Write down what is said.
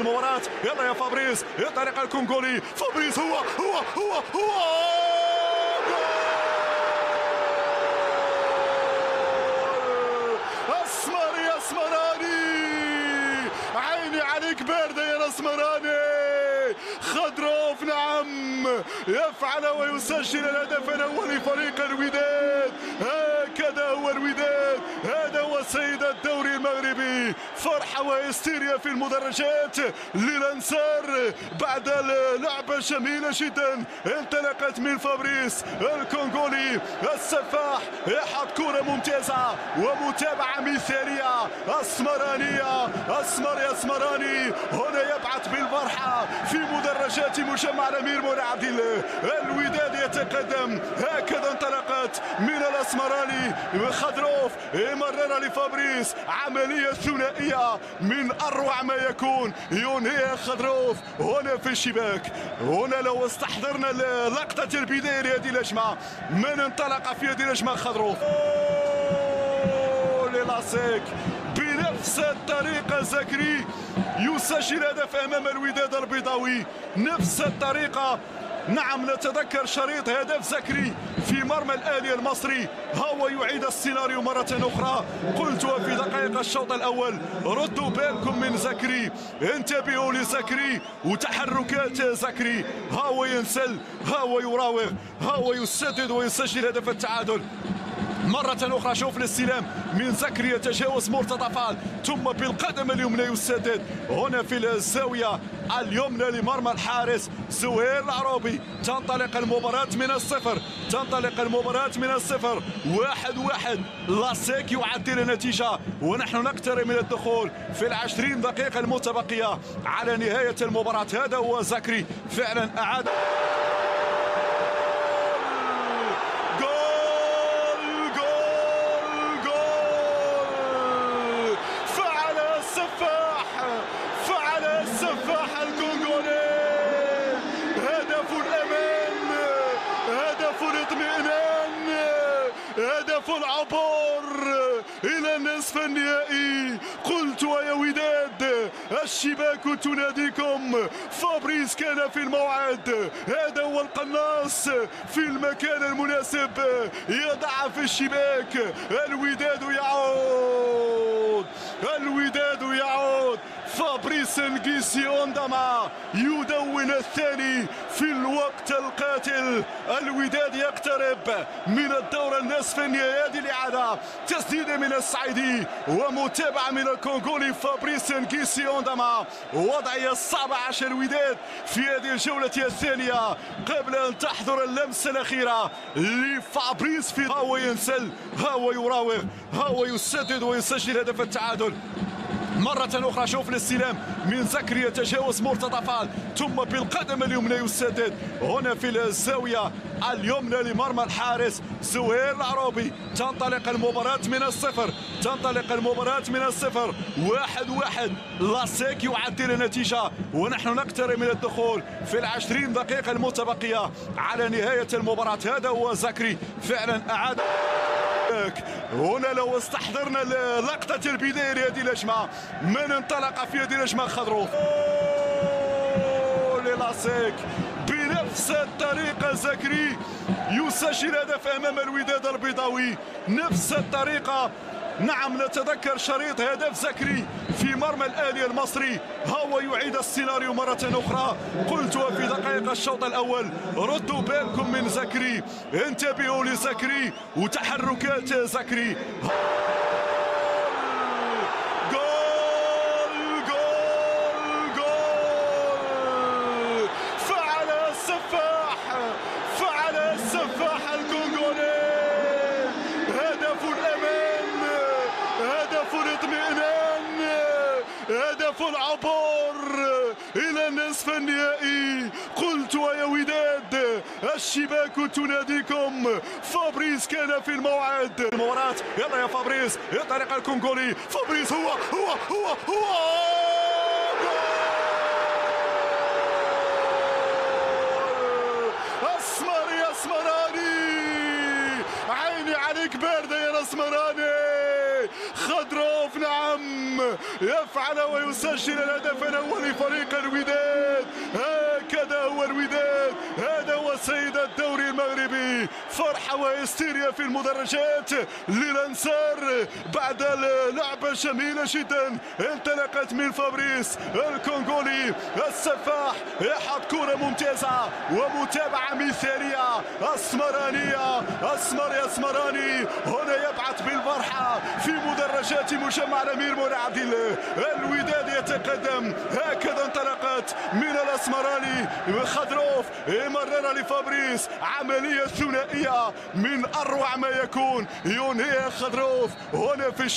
المباراة. يلا يا فابريس، ينطلق الكونغولي. فابريس هو اسمر يا اسمراني، عيني عليك باردة يا اسمراني. خضروف نعم يفعل ويسجل الهدف الاول لفريق الوداد. هكذا هو الوداد، هذا هو سيد الدوري المغربي. فرحة وهستيريا في المدرجات للانصار بعد لعبة جميلة جدا انطلقت من فابريس الكونغولي السفاح. يحط كرة ممتازة ومتابعة مثالية اسمرانية. اسمر يا اسمراني هنا يبعث بالفرحة في مدرجات مجمع الامير منى عبد الله. الوداد يتقدم. هكذا انطلقت من الاسمراني. خضروف مرر لفابريس، عملية ثنائية من اروع ما يكون. ينهي خضروف هنا في الشباك. هنا لو استحضرنا لقطة البداية لهذه الهجمة، من انطلق في هذه الهجمة خضروف للاسيك بنفس الطريقة. زكري يسجل هدف امام الوداد البيضاوي نفس الطريقة. نعم نتذكر شريط هدف زكري في مرمى الآلي المصري. هو يعيد السيناريو مرة أخرى. قلت في دقائق الشوط الأول ردوا بالكم من زكري، انتبهوا لزكري وتحركات زكري. هو ينسل، هو يراوغ، هو يسدد ويسجل هدف التعادل. مرة أخرى شوف الاستلام من زكري، يتجاوز مرتضى فال ثم بالقدم اليمنى يسدد هنا في الزاوية اليمنى لمرمى الحارس زهير العروبي. تنطلق المباراة من الصفر، تنطلق المباراة من الصفر. 1-1. لاسيك يعدل النتيجة ونحن نقترب من الدخول في ال20 دقيقة المتبقية على نهاية المباراة. هذا هو زكري فعلا أعاد السفاح الكونغولي. هدف الأمان، هدف الاطمئنان، هدف العبور إلى النصف النهائي. قلت يا وداد الشباك تناديكم. فابريس كان في الموعد، هذا هو القناص في المكان المناسب، يضع في الشباك. الوداد يعود، الوداد يعود. فابريس نقيسي اونداما يدون الثاني في الوقت القاتل. الوداد يقترب من الدور النصف النهائي. هذه الإعادة تسديدة من الصعيدي ومتابعة من الكونغولي فابريس نقيسي اونداما. وضعية صعبة عشان الوداد في هذه الجولة الثانية قبل أن تحضر اللمسة الأخيرة لفابريس. في هو ينسل، هو يراوغ، هو يسدد ويسجل هدف التعادل. مرة أخرى شوف الاستلام من زكري، يتجاوز مرتضى فال ثم بالقدم اليمنى يسدد هنا في الزاوية اليمنى لمرمى الحارس زهير العروبي. تنطلق المباراة من الصفر، تنطلق المباراة من الصفر. 1-1. لاسيك يعدل النتيجة ونحن نقترب من الدخول في ال20 دقيقة المتبقية على نهاية المباراة. هذا هو زكري فعلا أعاد. هنا لو استحضرنا لقطة البداية لهذه الهجمة، من انطلق في هذه الهجمة خضروف للاسيك بنفس الطريقة. زكري يسجل هدف أمام الوداد البيضاوي نفس الطريقة. نعم نتذكر شريط هدف زكري في مرمى الآلي المصري. هو يعيد السيناريو مرة أخرى. قلت في دقائق الشوط الأول ردوا بالكم من زكري، انتبهوا لزكري وتحركات زكري. جول جول جول. فعل السفاح، فعل السفاح الكونغولي. هدف الأمان، هدف الاطمئنان، هدف العبور إلى النصف النهائي. قلت يا وداد الشباك تناديكم. فابريس كان في الموعد. المباراة يلا يا فابريس، ينطلق الكونغولي. فابريس هو اسمر يا اسمراني، عيني عليك باردة يا اسمراني. خضروف نعم يفعل ويسجل الهدف الاول لفريق فرحة وهستيريا في المدرجات للأنصار بعد لعبة جميلة جدا انطلقت من فابريس الكونغولي السفاح. يحط كرة ممتازة ومتابعة مثالية أسمرانية. أسمر أسمراني هنا يبعث بالفرحة في مدرجات مجمع الأمير منى عبد الله. الوداد يتقدم. هكذا انطلقت من الأسمراني. خضروف مرر لفابريس عملية ثنائية من أروع ما يكون ينهيها خضروف هنا في الشباك.